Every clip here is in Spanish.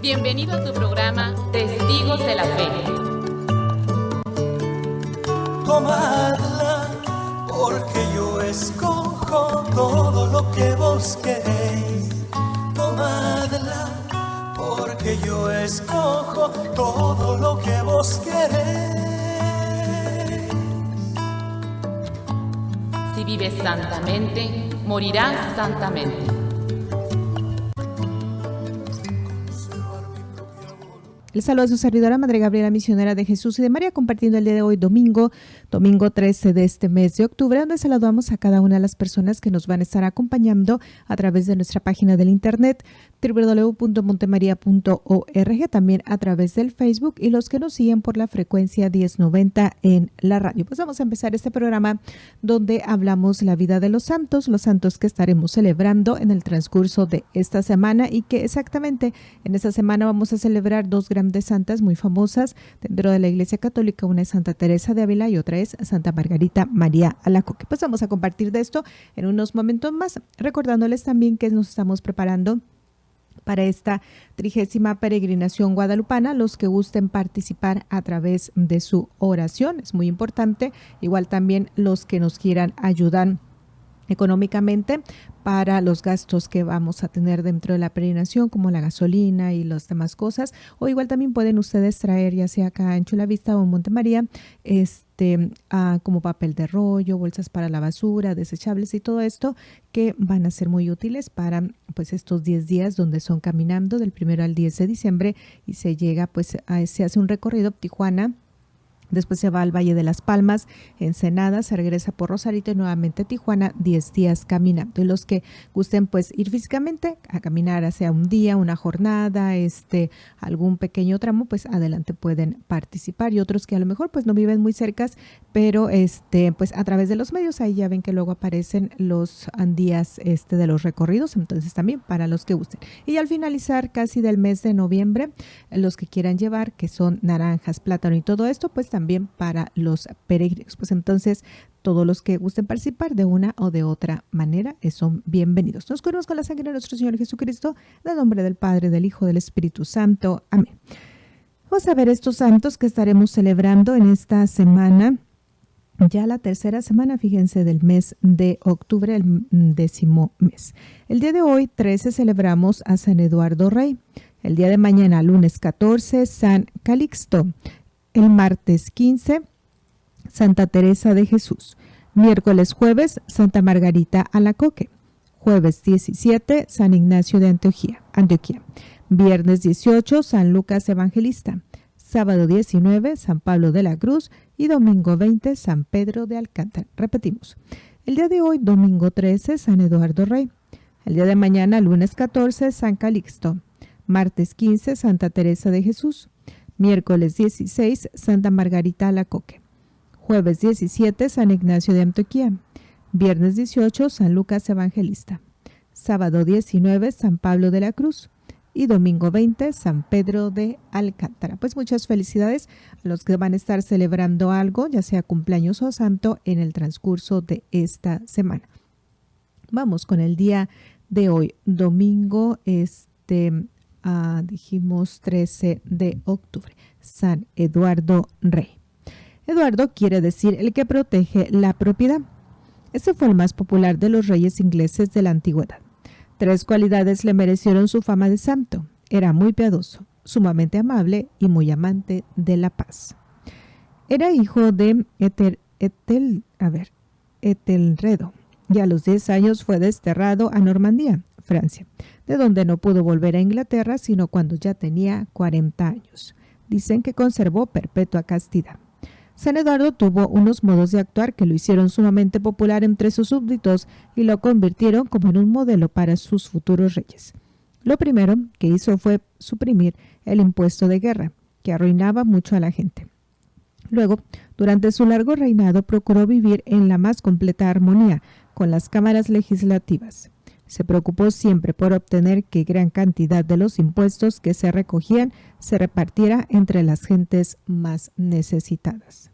Bienvenido a tu programa Testigos de la Fe. Tomadla, porque yo escojo todo lo que vos queréis. Tomadla, porque yo escojo todo lo que vos queréis. Si vives santamente, morirás santamente. Les saludo a su servidora, Madre Gabriela, misionera de Jesús y de María, compartiendo el día de hoy, domingo 13 de este mes de octubre, donde saludamos a cada una de las personas que nos van a estar acompañando a través de nuestra página del internet www.montemaria.org, también a través del Facebook y los que nos siguen por la frecuencia 1090 en la radio. Pues vamos a empezar este programa donde hablamos la vida de los santos que estaremos celebrando en el transcurso de esta semana y que exactamente en esta semana vamos a celebrar dos grandes santas muy famosas dentro de la Iglesia Católica. Una es Santa Teresa de Ávila y otra es Santa Margarita María Alacoque. Pues vamos a compartir de esto en unos momentos más, recordándoles también que nos estamos preparando para esta 30ª peregrinación guadalupana. Los que gusten participar a través de su oración es muy importante, igual también los que nos quieran ayudar económicamente para los gastos que vamos a tener dentro de la peregrinación, como la gasolina y las demás cosas, o igual también pueden ustedes traer, ya sea acá en Chulavista o en Montemaría, como papel de rollo, bolsas para la basura, desechables y todo esto que van a ser muy útiles para pues estos 10 días donde son caminando del 1 al 10 de diciembre y se llega se hace un recorrido Tijuana. Después se va al Valle de las Palmas, Ensenada, se regresa por Rosarito y nuevamente Tijuana, 10 días caminando. Y los que gusten pues ir físicamente a caminar hacia un día, una jornada, algún pequeño tramo, pues adelante pueden participar. Y otros que a lo mejor pues no viven muy cercas, pero pues a través de los medios, ahí ya ven que luego aparecen los días de los recorridos, entonces también para los que gusten. Y al finalizar casi del mes de noviembre, los que quieran llevar, que son naranjas, plátano y todo esto, pues también para los peregrinos. Pues entonces todos los que gusten participar de una o de otra manera son bienvenidos. Nos curamos con la sangre de nuestro Señor Jesucristo, en el nombre del Padre, del Hijo, del Espíritu Santo. Amén. Vamos a ver estos santos que estaremos celebrando en esta semana, ya la tercera semana, fíjense, del mes de octubre, el 10º mes. El día de hoy, 13, celebramos a San Eduardo Rey. El día de mañana, lunes 14, San Calixto. El martes 15, Santa Teresa de Jesús. Miércoles, jueves, Santa Margarita Alacoque. Jueves 17, San Ignacio de Antioquía. Viernes 18, San Lucas Evangelista. Sábado 19, San Pablo de la Cruz. Y domingo 20, San Pedro de Alcántara. Repetimos. El día de hoy, domingo 13, San Eduardo Rey. El día de mañana, lunes 14, San Calixto. Martes 15, Santa Teresa de Jesús. Miércoles 16, Santa Margarita Alacoque. Jueves 17, San Ignacio de Antioquía. Viernes 18, San Lucas Evangelista. Sábado 19, San Pablo de la Cruz. Y domingo 20, San Pedro de Alcántara. Pues muchas felicidades a los que van a estar celebrando algo, ya sea cumpleaños o santo, en el transcurso de esta semana. Vamos con el día de hoy, domingo, dijimos 13 de octubre, San Eduardo Rey. Eduardo quiere decir el que protege la propiedad. Este fue el más popular de los reyes ingleses de la antigüedad. 3 cualidades le merecieron su fama de santo. Era muy piadoso, sumamente amable y muy amante de la paz. Era hijo de Etelredo y a los 10 años fue desterrado a Normandía, Francia, de donde no pudo volver a Inglaterra sino cuando ya tenía 40 años. Dicen que conservó perpetua castidad. San Eduardo tuvo unos modos de actuar que lo hicieron sumamente popular entre sus súbditos y lo convirtieron como en un modelo para sus futuros reyes. Lo primero que hizo fue suprimir el impuesto de guerra, que arruinaba mucho a la gente. Luego, durante su largo reinado, procuró vivir en la más completa armonía con las cámaras legislativas. Se preocupó siempre por obtener que gran cantidad de los impuestos que se recogían se repartiera entre las gentes más necesitadas.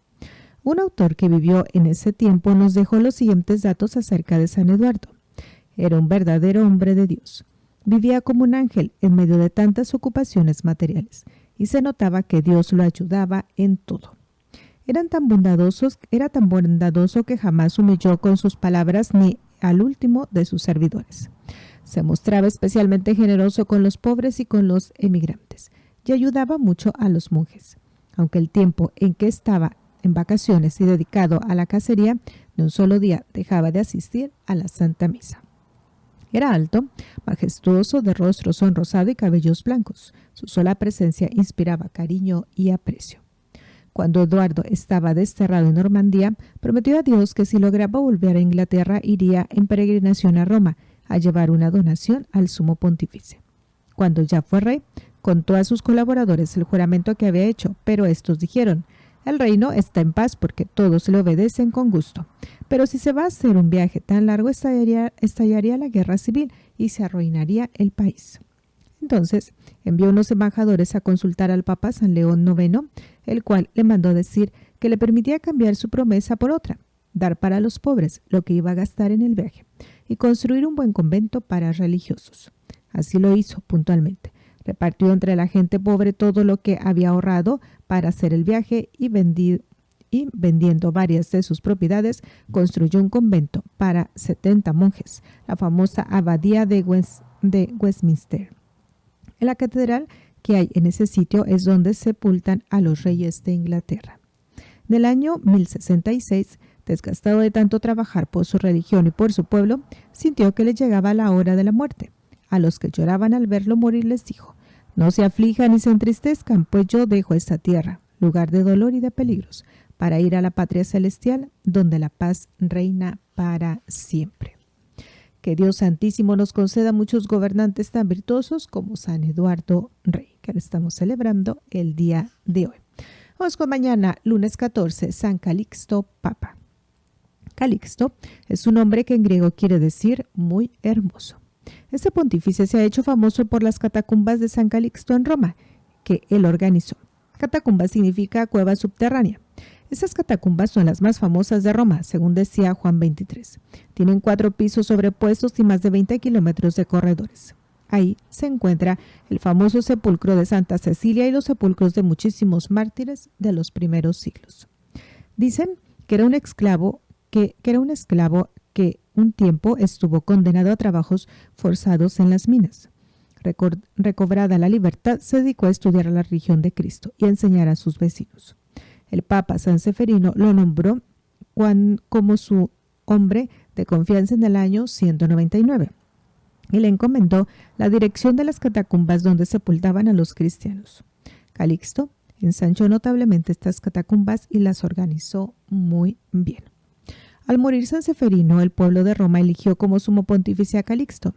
Un autor que vivió en ese tiempo nos dejó los siguientes datos acerca de San Eduardo. Era un verdadero hombre de Dios. Vivía como un ángel en medio de tantas ocupaciones materiales y se notaba que Dios lo ayudaba en todo. Era tan bondadoso que jamás humilló con sus palabras ni al último de sus servidores. Se mostraba especialmente generoso con los pobres y con los emigrantes y ayudaba mucho a los monjes. Aunque el tiempo en que estaba en vacaciones y dedicado a la cacería, de un solo día dejaba de asistir a la Santa Misa. Era alto, majestuoso, de rostro sonrosado y cabellos blancos. Su sola presencia inspiraba cariño y aprecio. Cuando Eduardo estaba desterrado en Normandía, prometió a Dios que si lograba volver a Inglaterra iría en peregrinación a Roma a llevar una donación al sumo pontífice. Cuando ya fue rey, contó a sus colaboradores el juramento que había hecho, pero estos dijeron: el reino está en paz porque todos le obedecen con gusto. Pero si se va a hacer un viaje tan largo, estallaría la guerra civil y se arruinaría el país. Entonces envió unos embajadores a consultar al Papa San León IX, el cual le mandó decir que le permitía cambiar su promesa por otra, dar para los pobres lo que iba a gastar en el viaje y construir un buen convento para religiosos. Así lo hizo puntualmente. Repartió entre la gente pobre todo lo que había ahorrado para hacer el viaje y vendiendo varias de sus propiedades, construyó un convento para 70 monjes, la famosa abadía de Westminster. En la catedral que hay en ese sitio es donde sepultan a los reyes de Inglaterra. En el año 1066, desgastado de tanto trabajar por su religión y por su pueblo, sintió que le llegaba la hora de la muerte. A los que lloraban al verlo morir les dijo: no se aflijan ni se entristezcan, pues yo dejo esta tierra, lugar de dolor y de peligros, para ir a la patria celestial, donde la paz reina para siempre. Que Dios Santísimo nos conceda muchos gobernantes tan virtuosos como San Eduardo Rey, que lo estamos celebrando el día de hoy. Vamos con mañana, lunes 14, San Calixto Papa. Calixto es un nombre que en griego quiere decir muy hermoso. Este pontífice se ha hecho famoso por las catacumbas de San Calixto en Roma, que él organizó. Catacumba significa cueva subterránea. Estas catacumbas son las más famosas de Roma, según decía Juan 23. Tienen 4 pisos sobrepuestos y más de 20 kilómetros de corredores. Ahí se encuentra el famoso sepulcro de Santa Cecilia y los sepulcros de muchísimos mártires de los primeros siglos. Dicen que era un esclavo que un tiempo estuvo condenado a trabajos forzados en las minas. Recobrada la libertad, se dedicó a estudiar la religión de Cristo y a enseñar a sus vecinos. El Papa San Seferino lo nombró como su hombre de confianza en el año 199 y le encomendó la dirección de las catacumbas donde sepultaban a los cristianos. Calixto ensanchó notablemente estas catacumbas y las organizó muy bien. Al morir San Seferino, el pueblo de Roma eligió como sumo pontífice a Calixto,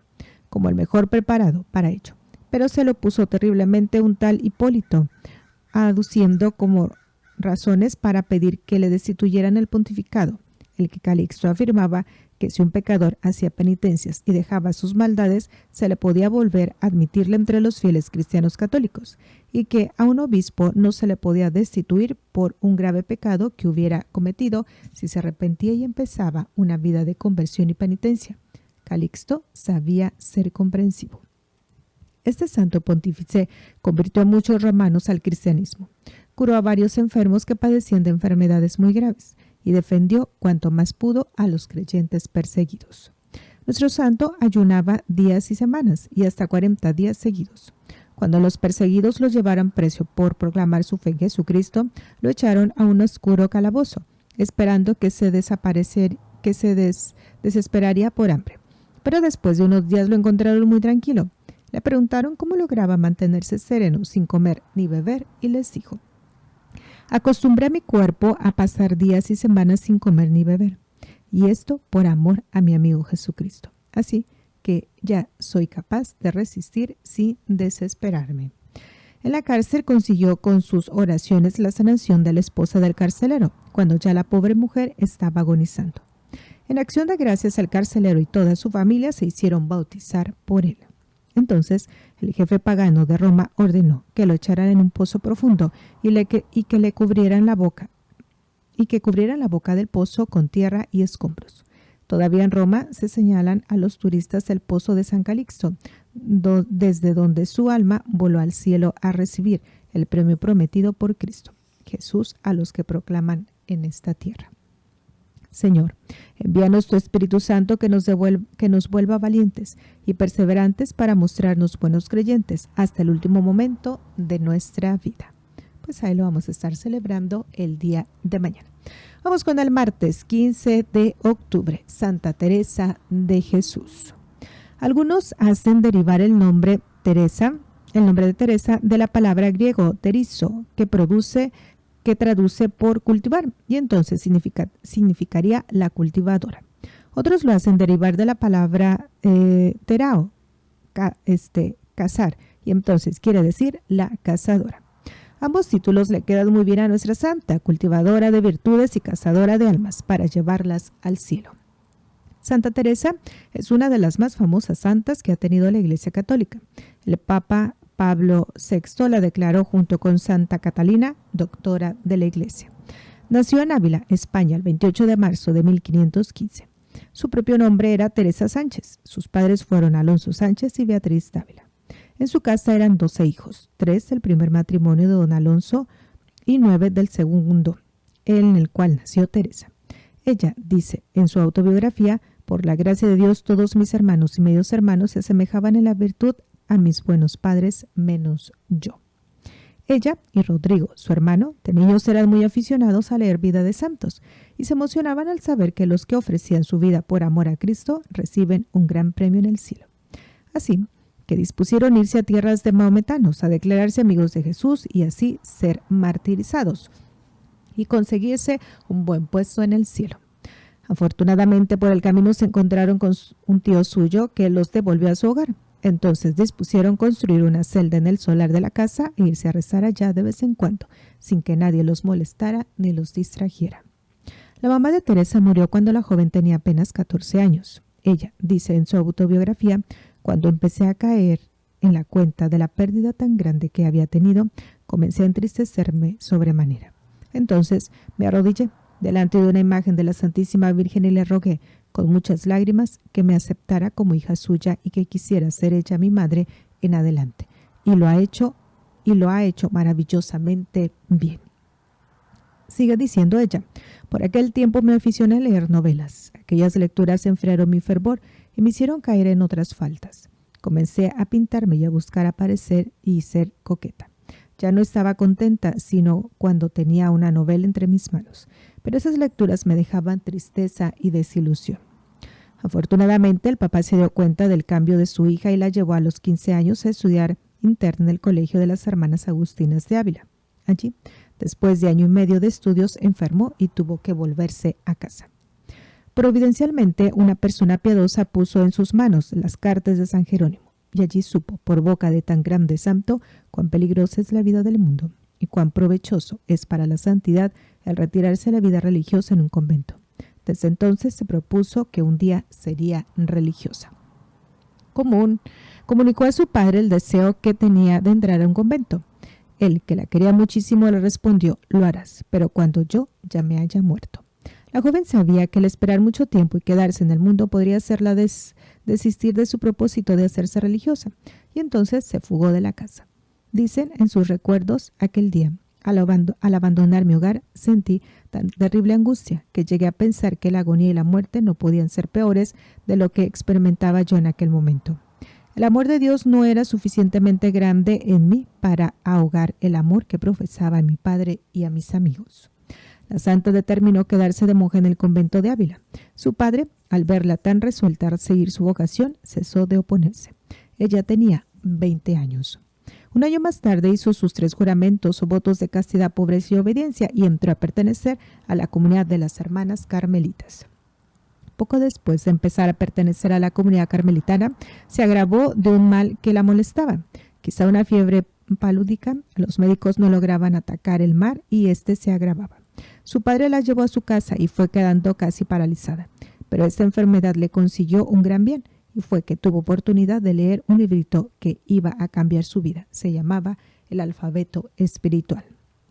como el mejor preparado para ello, pero se lo opuso terriblemente un tal Hipólito, aduciendo como razones para pedir que le destituyeran el pontificado, el que Calixto afirmaba que si un pecador hacía penitencias y dejaba sus maldades, se le podía volver a admitirle entre los fieles cristianos católicos, y que a un obispo no se le podía destituir por un grave pecado que hubiera cometido si se arrepentía y empezaba una vida de conversión y penitencia. Calixto sabía ser comprensivo. Este santo pontífice convirtió a muchos romanos al cristianismo, curó a varios enfermos que padecían de enfermedades muy graves y defendió cuanto más pudo a los creyentes perseguidos. Nuestro santo ayunaba días y semanas y hasta 40 días seguidos. Cuando los perseguidos lo llevaron preso por proclamar su fe en Jesucristo, lo echaron a un oscuro calabozo, esperando que se desesperaría por hambre. Pero después de unos días lo encontraron muy tranquilo. Le preguntaron cómo lograba mantenerse sereno sin comer ni beber y les dijo: acostumbré a mi cuerpo a pasar días y semanas sin comer ni beber, y esto por amor a mi amigo Jesucristo. Así que ya soy capaz de resistir sin desesperarme. En la cárcel consiguió con sus oraciones la sanación de la esposa del carcelero, cuando ya la pobre mujer estaba agonizando. En acción de gracias, el carcelero y toda su familia se hicieron bautizar por él. Entonces, el jefe pagano de Roma ordenó que lo echaran en un pozo profundo y que le cubrieran la boca, del pozo con tierra y escombros. Todavía en Roma se señalan a los turistas el pozo de San Calixto, desde donde su alma voló al cielo a recibir el premio prometido por Cristo Jesús a los que proclaman en esta tierra. Señor, envíanos tu Espíritu Santo que nos vuelva valientes y perseverantes para mostrarnos buenos creyentes hasta el último momento de nuestra vida. Pues ahí lo vamos a estar celebrando el día de mañana. Vamos con el martes 15 de octubre, Santa Teresa de Jesús. Algunos hacen derivar el nombre de Teresa de la palabra griego terizo, que traduce por cultivar, y entonces significaría la cultivadora. Otros lo hacen derivar de la palabra terao, cazar, y entonces quiere decir la cazadora. Ambos títulos le quedan muy bien a nuestra santa, cultivadora de virtudes y cazadora de almas, para llevarlas al cielo. Santa Teresa es una de las más famosas santas que ha tenido la Iglesia Católica. El Papa Pablo VI la declaró junto con Santa Catalina, doctora de la Iglesia. Nació en Ávila, España, el 28 de marzo de 1515. Su propio nombre era Teresa Sánchez. Sus padres fueron Alonso Sánchez y Beatriz Dávila. En su casa eran 12 hijos, 3 del primer matrimonio de don Alonso y 9 del segundo, en el cual nació Teresa. Ella dice en su autobiografía: por la gracia de Dios, todos mis hermanos y medios hermanos se asemejaban en la virtud a mis buenos padres, menos yo. Ella y Rodrigo, su hermano, de niños eran muy aficionados a leer vida de santos y se emocionaban al saber que los que ofrecían su vida por amor a Cristo reciben un gran premio en el cielo. Así que dispusieron irse a tierras de maometanos a declararse amigos de Jesús y así ser martirizados y conseguirse un buen puesto en el cielo. Afortunadamente, por el camino se encontraron con un tío suyo que los devolvió a su hogar. Entonces dispusieron construir una celda en el solar de la casa e irse a rezar allá de vez en cuando, sin que nadie los molestara ni los distrajera. La mamá de Teresa murió cuando la joven tenía apenas 14 años. Ella dice en su autobiografía: cuando empecé a caer en la cuenta de la pérdida tan grande que había tenido, comencé a entristecerme sobremanera. Entonces me arrodillé delante de una imagen de la Santísima Virgen y le rogué con muchas lágrimas que me aceptara como hija suya y que quisiera ser ella mi madre en adelante. Y lo ha hecho maravillosamente bien. Sigue diciendo ella: por aquel tiempo me aficioné a leer novelas. Aquellas lecturas enfriaron mi fervor y me hicieron caer en otras faltas. Comencé a pintarme y a buscar aparecer y ser coqueta. Ya no estaba contenta sino cuando tenía una novela entre mis manos, pero esas lecturas me dejaban tristeza y desilusión. Afortunadamente, el papá se dio cuenta del cambio de su hija y la llevó a los 15 años a estudiar interna en el Colegio de las Hermanas Agustinas de Ávila. Allí, después de año y medio de estudios, enfermó y tuvo que volverse a casa. Providencialmente, una persona piadosa puso en sus manos las cartas de San Jerónimo, y allí supo, por boca de tan grande santo, cuán peligrosa es la vida del mundo y cuán provechoso es para la santidad el retirarse a la vida religiosa en un convento. Desde entonces se propuso que un día sería religiosa. Comunicó a su padre el deseo que tenía de entrar a un convento. Él, que la quería muchísimo, le respondió: lo harás, pero cuando yo ya me haya muerto. La joven sabía que el esperar mucho tiempo y quedarse en el mundo podría hacerla desistir de su propósito de hacerse religiosa, y entonces se fugó de la casa. Dicen en sus recuerdos: aquel día, al abandonar mi hogar, sentí tan terrible angustia que llegué a pensar que la agonía y la muerte no podían ser peores de lo que experimentaba yo en aquel momento. El amor de Dios no era suficientemente grande en mí para ahogar el amor que profesaba a mi padre y a mis amigos. La santa determinó quedarse de monja en el convento de Ávila. Su padre, al verla tan resuelta a seguir su vocación, cesó de oponerse. Ella tenía 20 años. Un año más tarde hizo sus 3 juramentos o votos de castidad, pobreza y obediencia y entró a pertenecer a la comunidad de las hermanas carmelitas. Poco después de empezar a pertenecer a la comunidad carmelitana, se agravó de un mal que la molestaba, quizá una fiebre palúdica. Los médicos no lograban atacar el mal y este se agravaba. Su padre la llevó a su casa y fue quedando casi paralizada, pero esta enfermedad le consiguió un gran bien y fue que tuvo oportunidad de leer un librito que iba a cambiar su vida. Se llamaba El alfabeto espiritual,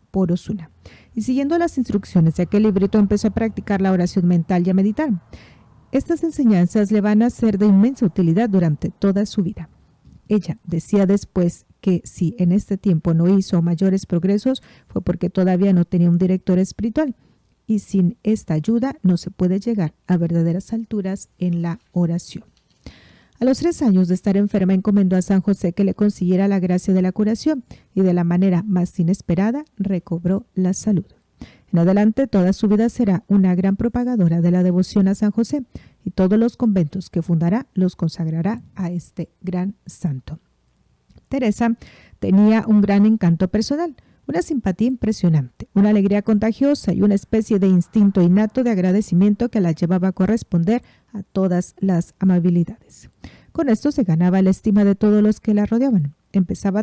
por Osuna. Y siguiendo las instrucciones de aquel librito empezó a practicar la oración mental y a meditar. Estas enseñanzas le van a ser de inmensa utilidad durante toda su vida. Ella decía después que si en este tiempo no hizo mayores progresos fue porque todavía no tenía un director espiritual y sin esta ayuda no se puede llegar a verdaderas alturas en la oración. A los 3 años de estar enferma encomendó a San José que le consiguiera la gracia de la curación y de la manera más inesperada recobró la salud. En adelante toda su vida será una gran propagadora de la devoción a San José y todos los conventos que fundará los consagrará a este gran santo. Teresa tenía un gran encanto personal, una simpatía impresionante, una alegría contagiosa y una especie de instinto innato de agradecimiento que la llevaba a corresponder a todas las amabilidades. Con esto se ganaba la estima de todos los que la rodeaban. Empezar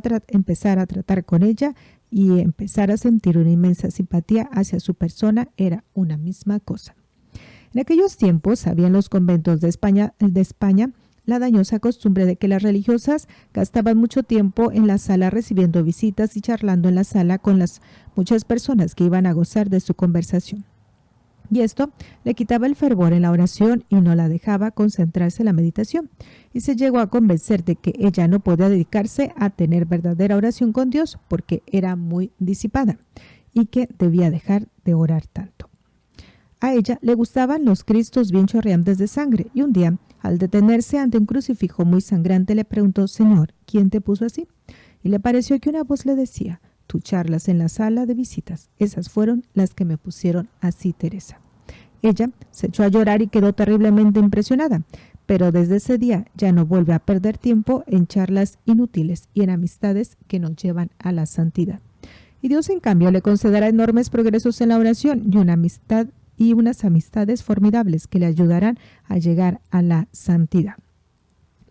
a tratar con ella y empezar a sentir una inmensa simpatía hacia su persona era una misma cosa. En aquellos tiempos había en los conventos de España la dañosa costumbre de que las religiosas gastaban mucho tiempo en la sala recibiendo visitas y charlando en la sala con las muchas personas que iban a gozar de su conversación. Y esto le quitaba el fervor en la oración y no la dejaba concentrarse en la meditación. Y se llegó a convencer de que ella no podía dedicarse a tener verdadera oración con Dios porque era muy disipada y que debía dejar de orar tanto. A ella le gustaban los cristos bien chorreantes de sangre y un día, al detenerse ante un crucifijo muy sangrante, le preguntó: «Señor, ¿quién te puso así?». Y le pareció que una voz le decía: «Tú charlas en la sala de visitas. Esas fueron las que me pusieron así, Teresa». Ella se echó a llorar y quedó terriblemente impresionada, pero desde ese día ya no vuelve a perder tiempo en charlas inútiles y en amistades que nos llevan a la santidad. Y Dios, en cambio, le concederá enormes progresos en la oración y unas amistades formidables que le ayudarán a llegar a la santidad.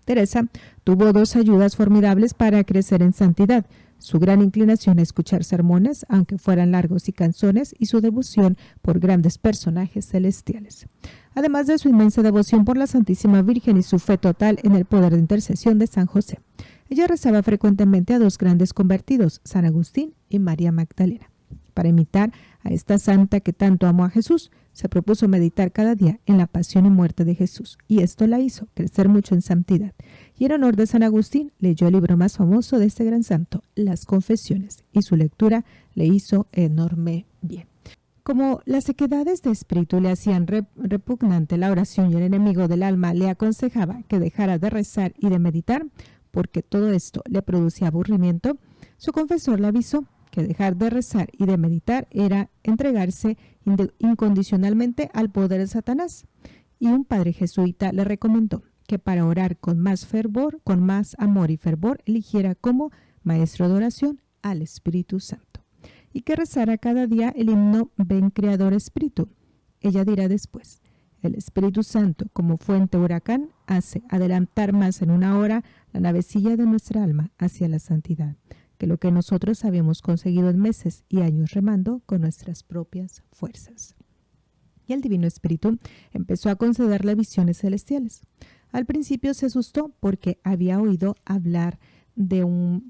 Teresa tuvo 2 ayudas formidables para crecer en santidad: su gran inclinación a escuchar sermones, aunque fueran largos y cansones, y su devoción por grandes personajes celestiales. Además de su inmensa devoción por la Santísima Virgen y su fe total en el poder de intercesión de San José. Ella rezaba frecuentemente a 2 grandes convertidos, San Agustín y María Magdalena. Para imitar a esta santa que tanto amó a Jesús, se propuso meditar cada día en la pasión y muerte de Jesús, y esto la hizo crecer mucho en santidad. Y en honor de San Agustín, leyó el libro más famoso de este gran santo, Las Confesiones, y su lectura le hizo enorme bien. Como las sequedades de espíritu le hacían repugnante la oración y el enemigo del alma le aconsejaba que dejara de rezar y de meditar, porque todo esto le producía aburrimiento, su confesor le avisó que dejar de rezar y de meditar era entregarse incondicionalmente al poder de Satanás. Y un padre jesuita le recomendó que para orar con más fervor, con más amor y fervor, eligiera como maestro de oración al Espíritu Santo, y que rezara cada día el himno Ven Creador Espíritu. Ella dirá después: el Espíritu Santo, como fuente huracán, hace adelantar más en una hora la navecilla de nuestra alma hacia la santidad, que lo que nosotros habíamos conseguido en meses y años remando con nuestras propias fuerzas. Y el Divino Espíritu empezó a concederle visiones celestiales. Al principio se asustó porque había oído hablar de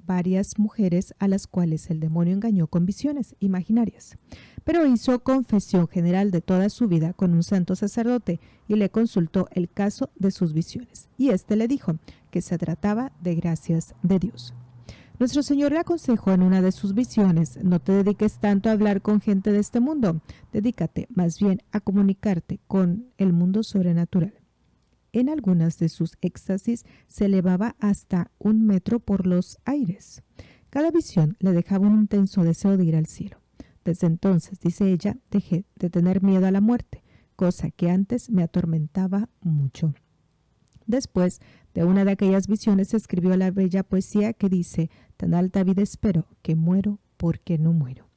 varias mujeres a las cuales el demonio engañó con visiones imaginarias. Pero hizo confesión general de toda su vida con un santo sacerdote y le consultó el caso de sus visiones. Y éste le dijo que se trataba de gracias de Dios. Nuestro Señor le aconsejó en una de sus visiones: no te dediques tanto a hablar con gente de este mundo, dedícate más bien a comunicarte con el mundo sobrenatural. En algunas de sus éxtasis se elevaba hasta 1 metro por los aires. Cada visión le dejaba un intenso deseo de ir al cielo. Desde entonces, dice ella, dejé de tener miedo a la muerte, cosa que antes me atormentaba mucho. Después de una de aquellas visiones escribió la bella poesía que dice: tan alta vida espero, que muero porque no muero.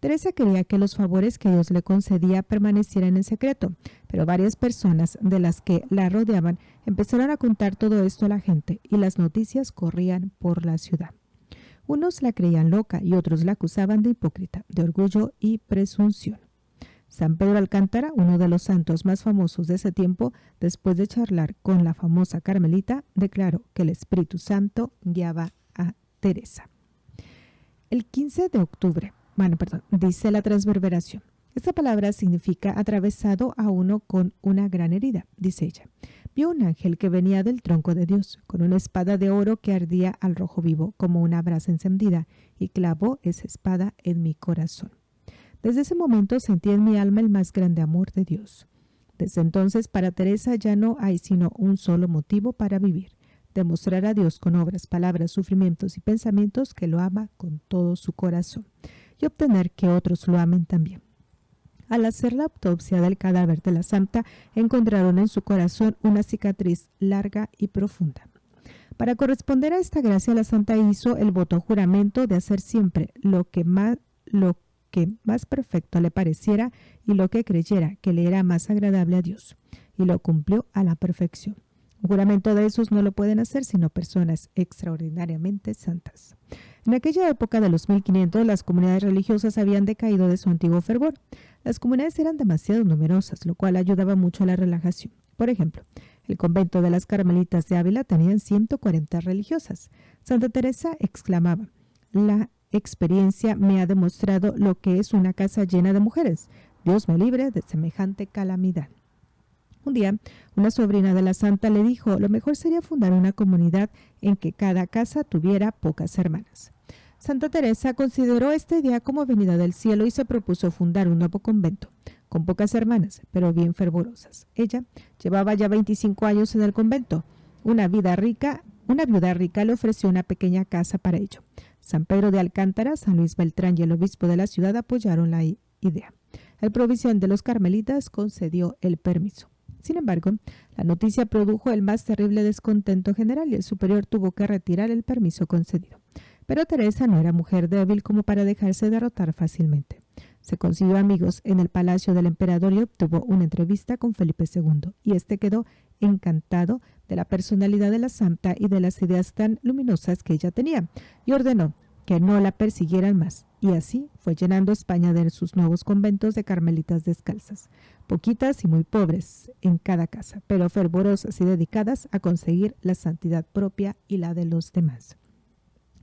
Teresa quería que los favores que Dios le concedía permanecieran en secreto, pero varias personas de las que la rodeaban empezaron a contar todo esto a la gente y las noticias corrían por la ciudad. Unos la creían loca y otros la acusaban de hipócrita, de orgullo y presunción. San Pedro Alcántara, uno de los santos más famosos de ese tiempo, después de charlar con la famosa Carmelita, declaró que el Espíritu Santo guiaba a Teresa. El 15 de octubre, dice la transverberación. Esta palabra significa atravesado a uno con una gran herida, dice ella. vio un ángel que venía del tronco de Dios, con una espada de oro que ardía al rojo vivo, como una brasa encendida, y clavó esa espada en mi corazón. Desde ese momento sentí en mi alma el más grande amor de Dios. Desde entonces, para Teresa ya no hay sino un solo motivo para vivir: demostrar a Dios con obras, palabras, sufrimientos y pensamientos que lo ama con todo su corazón, y obtener que otros lo amen también. Al hacer la autopsia del cadáver de la santa, encontraron en su corazón una cicatriz larga y profunda. Para corresponder a esta gracia, la santa hizo el voto juramento de hacer siempre lo que más perfecto le pareciera y lo que creyera que le era más agradable a Dios, y lo cumplió a la perfección. Un juramento de esos no lo pueden hacer sino personas extraordinariamente santas. En aquella época de los 1500, las comunidades religiosas habían decaído de su antiguo fervor. Las comunidades eran demasiado numerosas, lo cual ayudaba mucho a la relajación. Por ejemplo, el convento de las Carmelitas de Ávila tenían 140 religiosas. Santa Teresa exclamaba: «La experiencia me ha demostrado lo que es una casa llena de mujeres. Dios me libre de semejante calamidad». Un día, una sobrina de la santa le dijo: lo mejor sería fundar una comunidad en que cada casa tuviera pocas hermanas. Santa Teresa consideró esta idea como venida del cielo y se propuso fundar un nuevo convento, con pocas hermanas, pero bien fervorosas. Ella llevaba ya 25 años en el convento. Una viuda rica le ofreció una pequeña casa para ello. San Pedro de Alcántara, San Luis Beltrán y el obispo de la ciudad apoyaron la idea. El provisión de los carmelitas concedió el permiso. Sin embargo, la noticia produjo el más terrible descontento general y el superior tuvo que retirar el permiso concedido. Pero Teresa no era mujer débil como para dejarse derrotar fácilmente. Se consiguió amigos en el palacio del emperador y obtuvo una entrevista con Felipe II, y este quedó encantado de la personalidad de la santa y de las ideas tan luminosas que ella tenía, y ordenó que no la persiguieran más, y así fue llenando España de sus nuevos conventos de carmelitas descalzas, poquitas y muy pobres en cada casa, pero fervorosas y dedicadas a conseguir la santidad propia y la de los demás.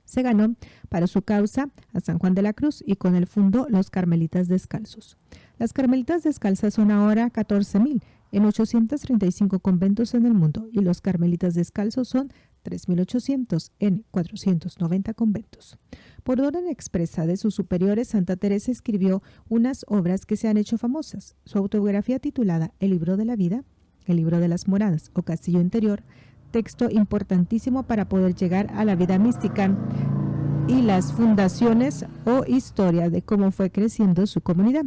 Se ganó para su causa a San Juan de la Cruz y con él fundó los Carmelitas Descalzos. Las Carmelitas Descalzas son ahora 14.000 en 835 conventos en el mundo, y los Carmelitas Descalzos son 3.800 en 490 conventos. Por orden expresa de sus superiores, Santa Teresa escribió unas obras que se han hecho famosas. Su autobiografía titulada El libro de la vida, El libro de las moradas o Castillo Interior, texto importantísimo para poder llegar a la vida mística, y las fundaciones o historia de cómo fue creciendo su comunidad.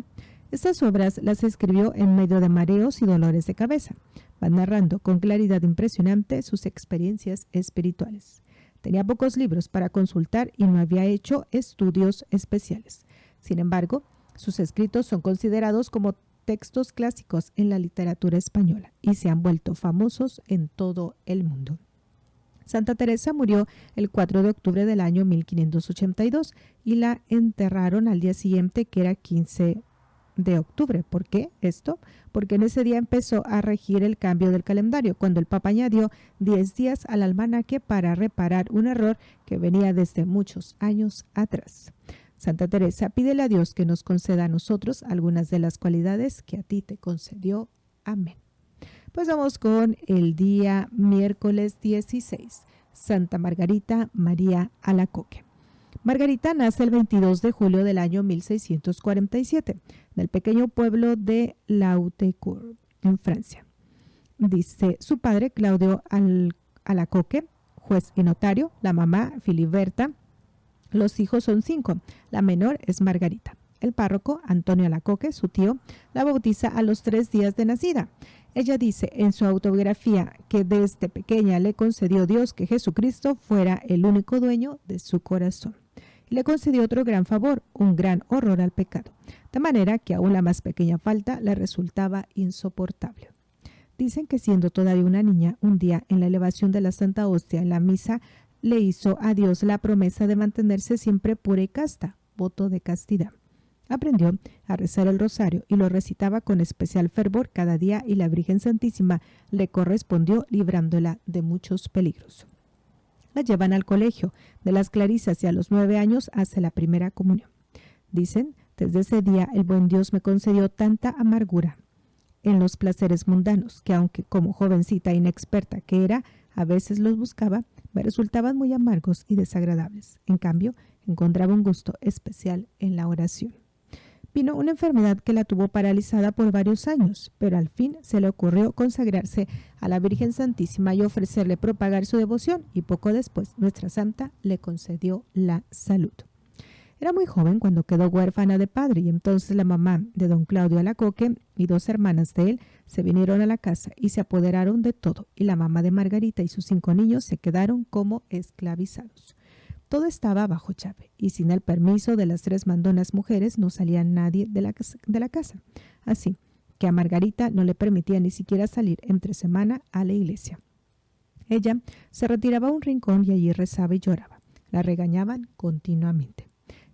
Estas obras las escribió en medio de mareos y dolores de cabeza. Van narrando con claridad impresionante sus experiencias espirituales. Tenía pocos libros para consultar y no había hecho estudios especiales. Sin embargo, sus escritos son considerados como textos clásicos en la literatura española y se han vuelto famosos en todo el mundo. Santa Teresa murió el 4 de octubre del año 1582 y la enterraron al día siguiente, que era 15 de octubre. ¿Por qué esto? Porque en ese día empezó a regir el cambio del calendario, cuando el Papa añadió 10 días al almanaque para reparar un error que venía desde muchos años atrás. Santa Teresa, pídele a Dios que nos conceda a nosotros algunas de las cualidades que a ti te concedió. Amén. Pues vamos con el día miércoles 16, Santa Margarita María Alacoque. Margarita nace el 22 de julio del año 1647 en el pequeño pueblo de Lautecourt, en Francia. Dice su padre, Claudio Alacoque, juez y notario, la mamá, Filiberta. Los hijos son 5, la menor es Margarita. El párroco, Antonio Alacoque, su tío, la bautiza a los 3 días de nacida. Ella dice en su autobiografía que desde pequeña le concedió Dios que Jesucristo fuera el único dueño de su corazón. Y le concedió otro gran favor, un gran horror al pecado, de manera que aún la más pequeña falta le resultaba insoportable. Dicen que siendo todavía una niña, un día en la elevación de la Santa Hostia en la misa, le hizo a Dios la promesa de mantenerse siempre pura y casta, voto de castidad. Aprendió a rezar el rosario y lo recitaba con especial fervor cada día, y la Virgen Santísima le correspondió librándola de muchos peligros. La llevan al colegio de las Clarisas y a los 9 años hace la primera comunión. Dicen, desde ese día el buen Dios me concedió tanta amargura en los placeres mundanos, que aunque como jovencita inexperta que era, a veces los buscaba, me resultaban muy amargos y desagradables. En cambio, encontraba un gusto especial en la oración. Vino una enfermedad que la tuvo paralizada por varios años, pero al fin se le ocurrió consagrarse a la Virgen Santísima y ofrecerle propagar su devoción, y poco después nuestra santa le concedió la salud. Era muy joven cuando quedó huérfana de padre, y entonces la mamá de don Claudio Alacoque y 2 hermanas de él se vinieron a la casa y se apoderaron de todo, y la mamá de Margarita y sus 5 niños se quedaron como esclavizados. Todo estaba bajo llave, y sin el permiso de las 3 mandonas mujeres no salía nadie de la casa. Así que a Margarita no le permitía ni siquiera salir entre semana a la iglesia. Ella se retiraba a un rincón y allí rezaba y lloraba. La regañaban continuamente.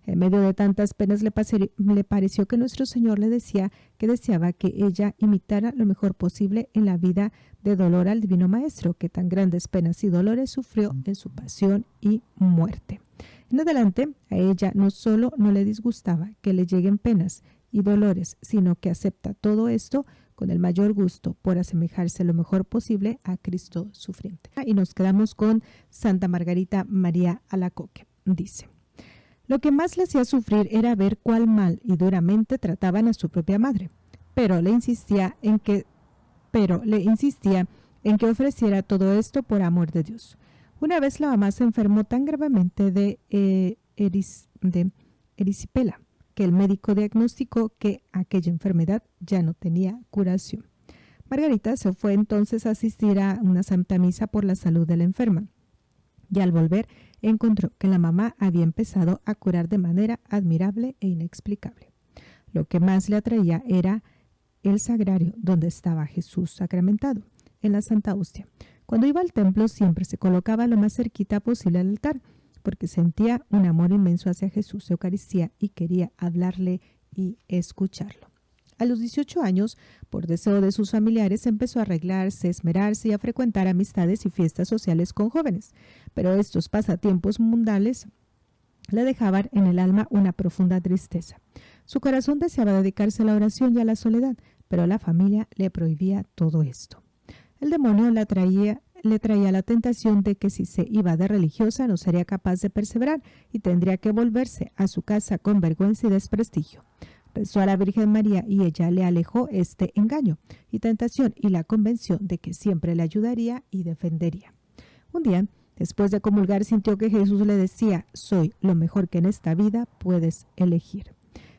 En medio de tantas penas le pareció que nuestro Señor le decía que deseaba que ella imitara lo mejor posible en la vida de dolor al Divino Maestro, que tan grandes penas y dolores sufrió en su pasión y muerte. En adelante, a ella no solo no le disgustaba que le lleguen penas y dolores, sino que acepta todo esto con el mayor gusto por asemejarse lo mejor posible a Cristo sufriente. Y nos quedamos con Santa Margarita María Alacoque. Dice: lo que más le hacía sufrir era ver cuál mal y duramente trataban a su propia madre, pero le insistía en que ofreciera todo esto por amor de Dios. Una vez la mamá se enfermó tan gravemente de erisipela que el médico diagnosticó que aquella enfermedad ya no tenía curación. Margarita se fue entonces a asistir a una santa misa por la salud de la enferma, y al volver encontró que la mamá había empezado a curar de manera admirable e inexplicable. Lo que más le atraía era el sagrario donde estaba Jesús sacramentado, en la Santa Hostia. Cuando iba al templo siempre se colocaba lo más cerquita posible al altar, porque sentía un amor inmenso hacia Jesús, Eucaristía, y quería hablarle y escucharlo. A los 18 años, por deseo de sus familiares, empezó a arreglarse, esmerarse y a frecuentar amistades y fiestas sociales con jóvenes. Pero estos pasatiempos mundanos le dejaban en el alma una profunda tristeza. Su corazón deseaba dedicarse a la oración y a la soledad, pero la familia le prohibía todo esto. El demonio le traía la tentación de que si se iba de religiosa no sería capaz de perseverar y tendría que volverse a su casa con vergüenza y desprestigio. Rezó a la Virgen María y ella le alejó este engaño y tentación y la convenció de que siempre le ayudaría y defendería. Un día, después de comulgar, sintió que Jesús le decía: soy lo mejor que en esta vida puedes elegir.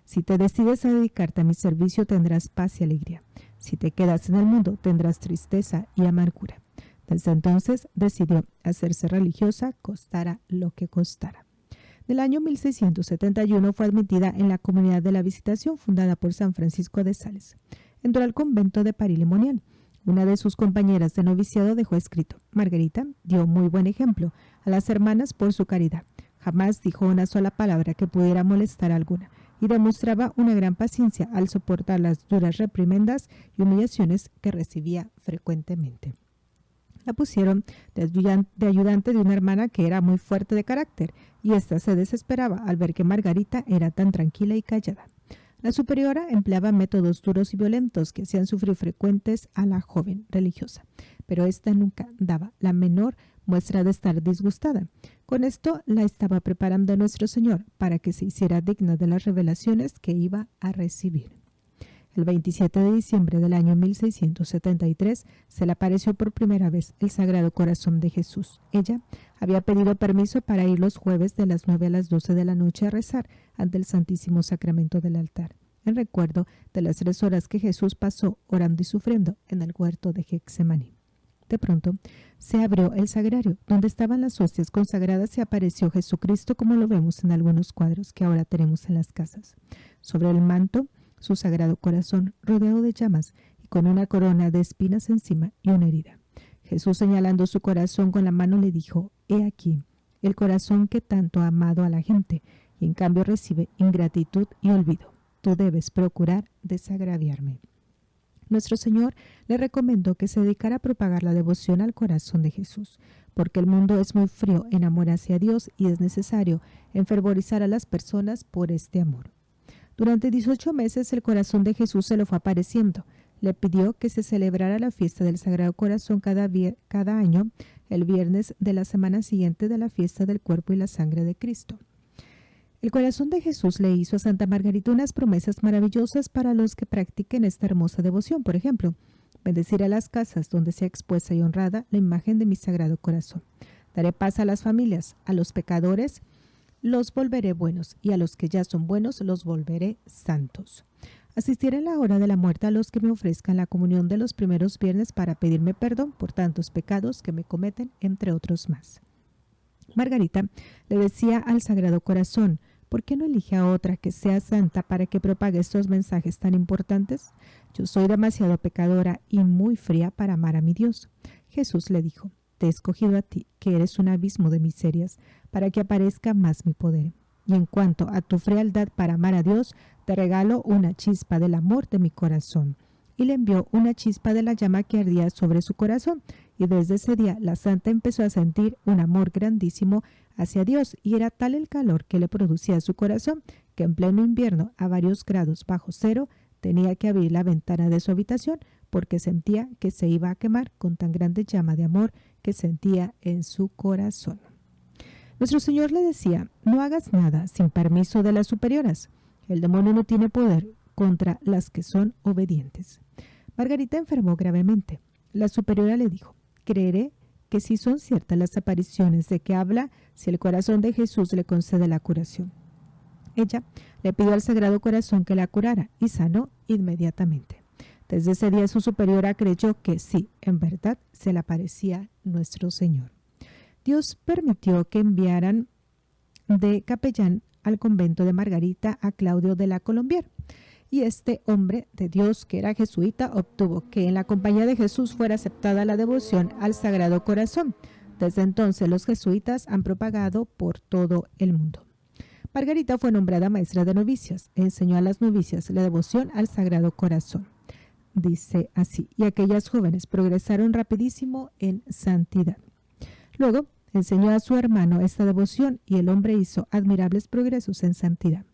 Si te decides a dedicarte a mi servicio tendrás paz y alegría. Si te quedas en el mundo tendrás tristeza y amargura. Desde entonces decidió hacerse religiosa, costara lo que costara. En el año 1671 fue admitida en la Comunidad de la Visitación fundada por San Francisco de Sales. Entró al convento de Paris-Limonial. Una de sus compañeras de noviciado dejó escrito: Margarita dio muy buen ejemplo a las hermanas por su caridad. Jamás dijo una sola palabra que pudiera molestar a alguna y demostraba una gran paciencia al soportar las duras reprimendas y humillaciones que recibía frecuentemente. La pusieron de ayudante de una hermana que era muy fuerte de carácter, y ésta se desesperaba al ver que Margarita era tan tranquila y callada. La superiora empleaba métodos duros y violentos que hacían sufrir frecuentes a la joven religiosa, pero ésta nunca daba la menor muestra de estar disgustada. Con esto la estaba preparando nuestro Señor para que se hiciera digna de las revelaciones que iba a recibir. El 27 de diciembre del año 1673 se le apareció por primera vez el Sagrado Corazón de Jesús. Ella había pedido permiso para ir los jueves de las 9 a las 12 de la noche a rezar ante el Santísimo Sacramento del altar, en recuerdo de las 3 horas que Jesús pasó orando y sufriendo en el huerto de Getsemaní. De pronto se abrió el sagrario donde estaban las hostias consagradas y apareció Jesucristo, como lo vemos en algunos cuadros que ahora tenemos en las casas. Sobre el manto, su Sagrado Corazón, rodeado de llamas y con una corona de espinas encima y una herida. Jesús, señalando su corazón con la mano, le dijo: he aquí, el corazón que tanto ha amado a la gente y en cambio recibe ingratitud y olvido. Tú debes procurar desagraviarme. Nuestro Señor le recomendó que se dedicara a propagar la devoción al corazón de Jesús, porque el mundo es muy frío en amor hacia Dios y es necesario enfervorizar a las personas por este amor. Durante 18 meses el corazón de Jesús se lo fue apareciendo. le pidió que se celebrara la fiesta del Sagrado Corazón cada año, el viernes de la semana siguiente de la fiesta del cuerpo y la sangre de Cristo. El corazón de Jesús le hizo a Santa Margarita unas promesas maravillosas para los que practiquen esta hermosa devoción. Por ejemplo, bendeciré las casas donde sea expuesta y honrada la imagen de mi Sagrado Corazón. Daré paz a las familias, a los pecadores los volveré buenos, y a los que ya son buenos los volveré santos. Asistiré en la hora de la muerte a los que me ofrezcan la comunión de los primeros viernes para pedirme perdón por tantos pecados que me cometen, entre otros más. Margarita le decía al Sagrado Corazón: ¿por qué no elige a otra que sea santa para que propague estos mensajes tan importantes? Yo soy demasiado pecadora y muy fría para amar a mi Dios. Jesús le dijo: te he escogido a ti, que eres un abismo de miserias, para que aparezca más mi poder. Y en cuanto a tu frialdad para amar a Dios, te regalo una chispa del amor de mi corazón. Y le envió una chispa de la llama que ardía sobre su corazón, y desde ese día la santa empezó a sentir un amor grandísimo hacia Dios, y era tal el calor que le producía su corazón, que en pleno invierno, a varios grados bajo cero, tenía que abrir la ventana de su habitación, porque sentía que se iba a quemar con tan grande llama de amor que sentía en su corazón. Nuestro Señor le decía: no hagas nada sin permiso de las superioras. El demonio no tiene poder contra las que son obedientes. Margarita enfermó gravemente. La superiora le dijo: creeré que si son ciertas las apariciones de que habla, si el corazón de Jesús le concede la curación. Ella le pidió al Sagrado Corazón que la curara y sanó inmediatamente. Desde ese día su superiora creyó que sí, en verdad, se le aparecía nuestro Señor. Dios permitió que enviaran de capellán al convento de Margarita a Claudio de la Colombier. Y este hombre de Dios, que era jesuita, obtuvo que en la compañía de Jesús fuera aceptada la devoción al Sagrado Corazón. Desde entonces los jesuitas han propagado por todo el mundo. Margarita fue nombrada maestra de novicias e enseñó a las novicias la devoción al Sagrado Corazón. Dice así: y aquellas jóvenes progresaron rapidísimo en santidad. Luego enseñó a su hermano esta devoción y el hombre hizo admirables progresos en santidad.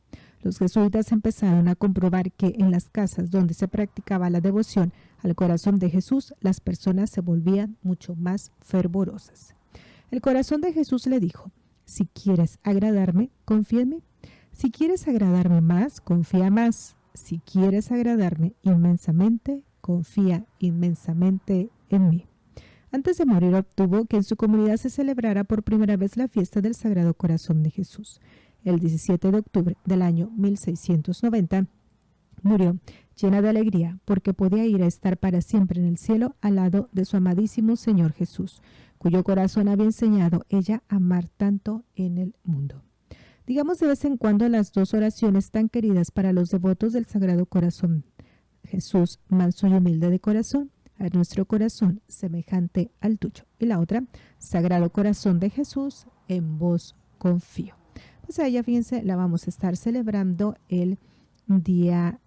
Los jesuitas empezaron a comprobar que en las casas donde se practicaba la devoción al corazón de Jesús, las personas se volvían mucho más fervorosas. El corazón de Jesús le dijo: si quieres agradarme, confía en mí. Si quieres agradarme más, confía más. Si quieres agradarme inmensamente, confía inmensamente en mí. Antes de morir obtuvo que en su comunidad se celebrara por primera vez la fiesta del Sagrado Corazón de Jesús. El 17 de octubre del año 1690 murió llena de alegría porque podía ir a estar para siempre en el cielo al lado de su amadísimo Señor Jesús, cuyo corazón había enseñado ella a amar tanto en el mundo. Digamos de vez en cuando las dos oraciones tan queridas para los devotos del Sagrado Corazón: Jesús, manso y humilde de corazón, a nuestro corazón semejante al tuyo. Y la otra: Sagrado Corazón de Jesús, en vos confío. Pues a ella, fíjense, la vamos a estar celebrando el día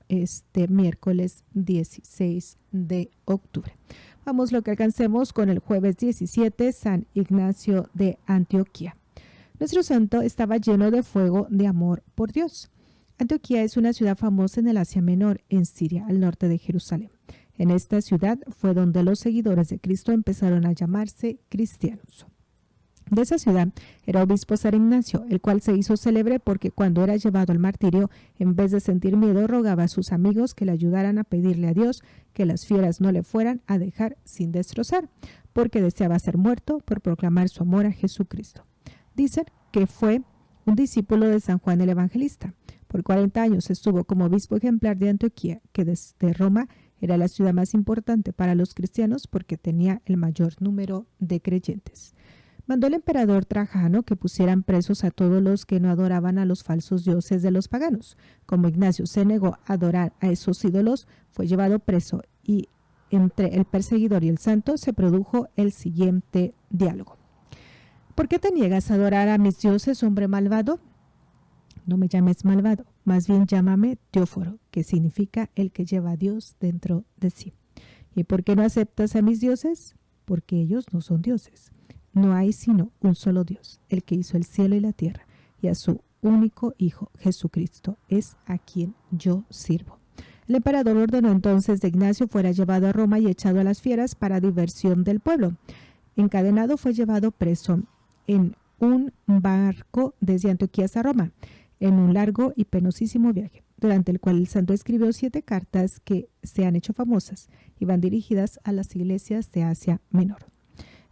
miércoles 16 de octubre. Vamos lo que alcancemos con el jueves 17, San Ignacio de Antioquía. Nuestro santo estaba lleno de fuego de amor por Dios. Antioquía es una ciudad famosa en el Asia Menor, en Siria, al norte de Jerusalén. En esta ciudad fue donde los seguidores de Cristo empezaron a llamarse cristianos. De esa ciudad era obispo San Ignacio, el cual se hizo célebre porque cuando era llevado al martirio, en vez de sentir miedo, rogaba a sus amigos que le ayudaran a pedirle a Dios que las fieras no le fueran a dejar sin destrozar, porque deseaba ser muerto por proclamar su amor a Jesucristo. Dicen que fue un discípulo de San Juan el Evangelista. Por 40 años estuvo como obispo ejemplar de Antioquía, que desde Roma era la ciudad más importante para los cristianos porque tenía el mayor número de creyentes. Mandó el emperador Trajano que pusieran presos a todos los que no adoraban a los falsos dioses de los paganos. Como Ignacio se negó a adorar a esos ídolos, fue llevado preso y entre el perseguidor y el santo se produjo el siguiente diálogo. ¿Por qué te niegas a adorar a mis dioses, hombre malvado? No me llames malvado, más bien llámame Teóforo, que significa el que lleva a Dios dentro de sí. ¿Y por qué no aceptas a mis dioses? Porque ellos no son dioses. No hay sino un solo Dios, el que hizo el cielo y la tierra, y a su único Hijo, Jesucristo, es a quien yo sirvo. El emperador ordenó entonces de Ignacio fuera llevado a Roma y echado a las fieras para diversión del pueblo. Encadenado fue llevado preso en un barco desde Antioquía hasta Roma, en un largo y penosísimo viaje, durante el cual el santo escribió 7 cartas que se han hecho famosas y van dirigidas a las iglesias de Asia Menor.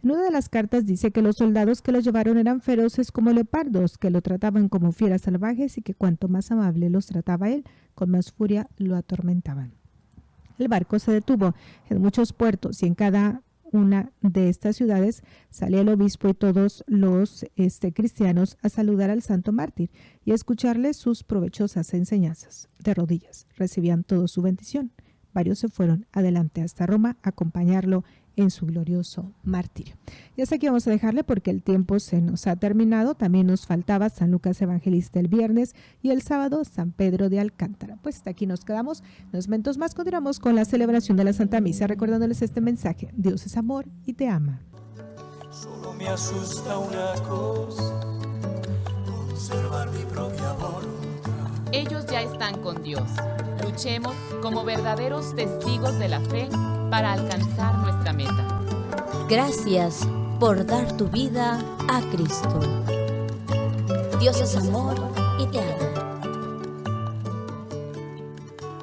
En una de las cartas dice que los soldados que lo llevaron eran feroces como leopardos, que lo trataban como fieras salvajes y que cuanto más amable los trataba él, con más furia lo atormentaban. El barco se detuvo en muchos puertos y en cada una de estas ciudades salía el obispo y todos los cristianos a saludar al santo mártir y a escucharle sus provechosas enseñanzas. De rodillas recibían todos su bendición. Varios se fueron adelante hasta Roma a acompañarlo en su glorioso martirio. Y hasta aquí vamos a dejarle porque el tiempo se nos ha terminado. También nos faltaba San Lucas Evangelista el viernes y el sábado San Pedro de Alcántara. Pues hasta aquí nos quedamos. En unos momentos más continuamos con la celebración de la Santa Misa, recordándoles este mensaje: Dios es amor y te ama. Solo me asusta una cosa, conservar mi propia voluntad. Ellos ya están con Dios. Luchemos como verdaderos testigos de la fe para alcanzar nuestra meta. Gracias por dar tu vida a Cristo. Dios es amor y te ama.